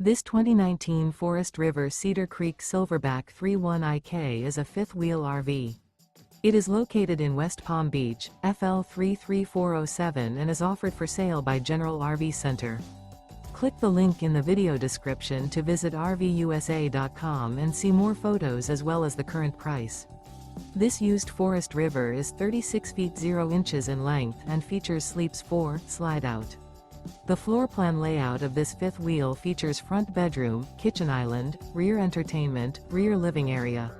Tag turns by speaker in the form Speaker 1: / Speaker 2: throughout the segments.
Speaker 1: This 2019 Forest River Cedar Creek Silverback 31IK is a fifth-wheel RV. It is located in West Palm Beach, FL 33407 and is offered for sale by General RV Center. Click the link in the video description to visit RVUSA.com and see more photos as well as the current price. This used Forest River is 36 feet 0 inches in length and features Sleeps 4 Slideout. The floor plan layout of this fifth wheel features front bedroom, kitchen island, rear entertainment, rear living area.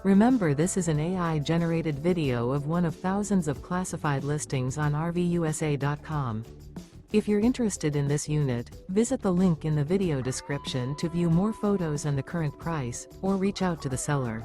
Speaker 1: Remember, this is an AI-generated video of one of thousands of classified listings on RVUSA.com. If you're interested in this unit, visit the link in the video description to view more photos and the current price, or reach out to the seller.